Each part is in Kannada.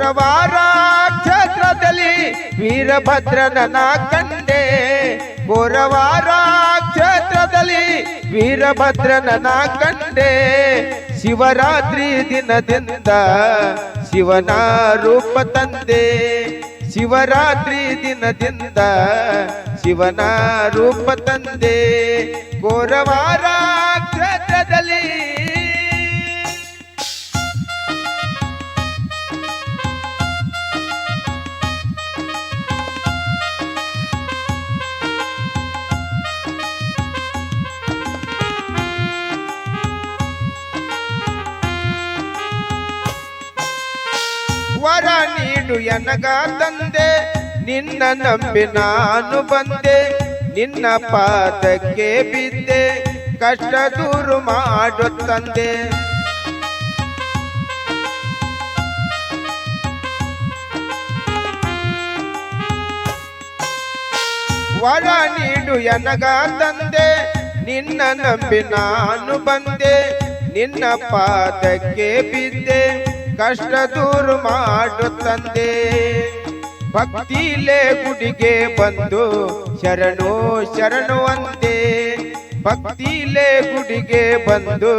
ಕೋರವಾರ ಕ್ಷೇತ್ರದಲ್ಲಿ ವೀರಭದ್ರನ ಕಂಡೆ ಕೋರವಾರ ಕ್ಷೇತ್ರದಲ್ಲಿ ವೀರಭದ್ರನ ಕಂಡೆ ಶಿವರಾತ್ರಿ ದಿನದಿಂದ ಶಿವನ ರೂಪ ತಂದೆ ಶಿವರಾತ್ರಿ ದಿನದಿಂದ ಶಿವನ ರೂಪ ತಂದೆ ಕೋರವಾರ ಕ್ಷೇತ್ರದಲ್ಲಿ ವರ ನೀಡು ಎನಗ ತಂದೆ ನಿನ್ನ ನಂಬಿ ನಾನು ಬಂದೆ ನಿನ್ನ ಪಾದಕ್ಕೆ ಬಿದ್ದೆ ಕಷ್ಟ ದೂರು ಮಾಡು ತಂದೆ ವರ ನೀಡು ಎನಗ ತಂದೆ ನಿನ್ನ ನಂಬಿ ನಾನು ಬಂದೆ ನಿನ್ನ ಪಾದಕ್ಕೆ ಬಿದ್ದೆ ಕಷ್ಟ ದೂರು ಮಾಡು ತಂದೆ ಭಕ್ತಿಲೇ ಗುಡಿಗೆ ಬಂದು ಶರಣು ಶರಣು ಅಂದೆ ಭಕ್ತಿಲೇ ಗುಡಿಗೆ ಬಂದು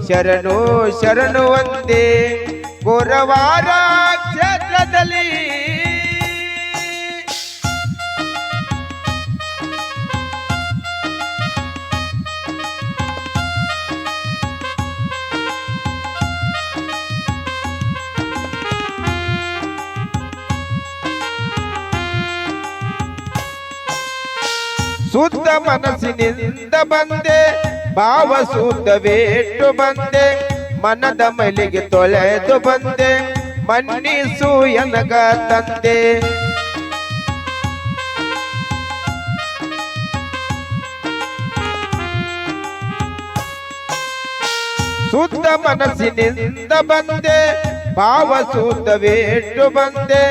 ಶರಣು ಶರಣು ಅಂದೆ ಕೋರವಾರ ಕ್ಷೇತ್ರದಲ್ಲಿ ಶುದ್ಧ ಮನಸ್ಸಿನಿಂದ ಬಂದೆ ಭಾವ ಶುದ್ಧವೇಟು ಬಂದೆ ಮನದ ಮೈಲಿಗೆ ತೊಳೆದು ಬಂದೆ ಮನ್ನಿಸು ಎನಗ ತಂದೆ ಶುದ್ಧ ಮನಸ್ಸಿನಿಂದ ಬಂದೆ ಭಾವ ಶುದ್ಧವೇಟು ಬಂದೆ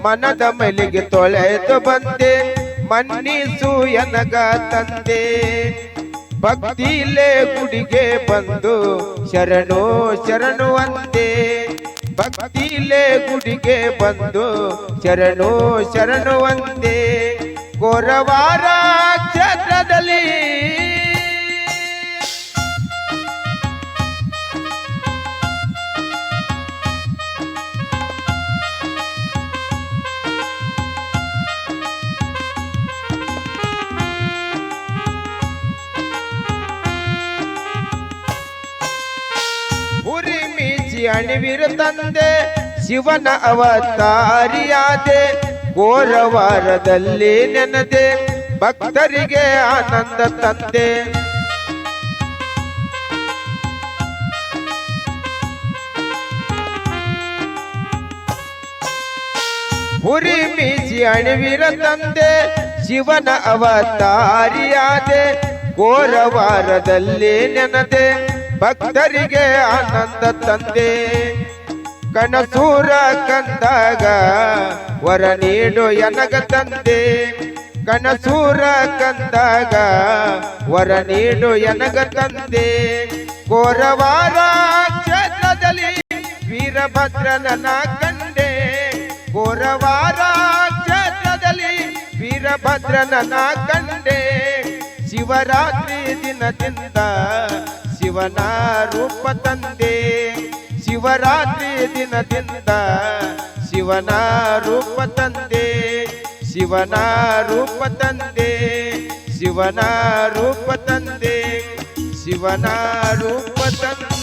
ಮನದ ಮೈಲಿಗೆ ತೊಳೆದು ಬಂದೆ ಮನ್ನಿಸು ಎನಗ ತಂದೆ ಭಕ್ತಿಲೇ ಗುಡಿಗೆ ಬಂದು ಶರಣು ಶರಣು ಅಂದೆ ಭಕ್ತಿಲೇ ಗುಡಿಗೆ ಬಂದು ಶರಣು ಶರಣು ಅಂದೆ ಕೋರವಾರ ಕ್ಷೇತ್ರದಲ್ಲಿ ಉರಿ ಮೀಚಿ ಅಣಿವಿರು ತಂದೆ ಶಿವನ ಅವತಾರಿಯಾದೆ ಕೋರವಾರದಲ್ಲಿ ನೆನದೆ ಭಕ್ತರಿಗೆ ಆನಂದ ತಂದೆ ಉರಿ ಮೀಚಿ ಅಣಿವಿರ ತಂದೆ ಶಿವನ ಅವತಾರಿಯಾದೆ ಕೋರವಾರದಲ್ಲಿ ನೆನದೆ ಭಕ್ತರಿಗೆ ಆನಂದ ತಂದೆ ಕನಸೂರ ಕಂದಾಗ ವರ ನೀಡು ಎನಗ ತಂದೆ ಕನಸೂರ ಕಂದಾಗ ವರ ನೀಡು ಎನಗ ತಂದೆ ಕೋರವಾರ ಕ್ಷೇತ್ರದಲ್ಲಿ ವೀರಭದ್ರನ ಕಂಡೆ ಕೋರವಾರ ಕ್ಷೇತ್ರದಲ್ಲಿ ವೀರಭದ್ರನ ಕಂಡೆ ಶಿವರಾತ್ರಿ ದಿನದಿಂದ ಶಿವನ ರೂಪ ತಂದೆ ಶಿವರಾತ್ರಿ ದಿನದಿಂದ ಶಿವನ ರೂಪ ತಂದೆ ಶಿವನ ರೂಪ ತಂದೆ ಶಿವನ ರೂಪ ತಂದೆ ಶಿವನ ರೂಪ ತಂದೆ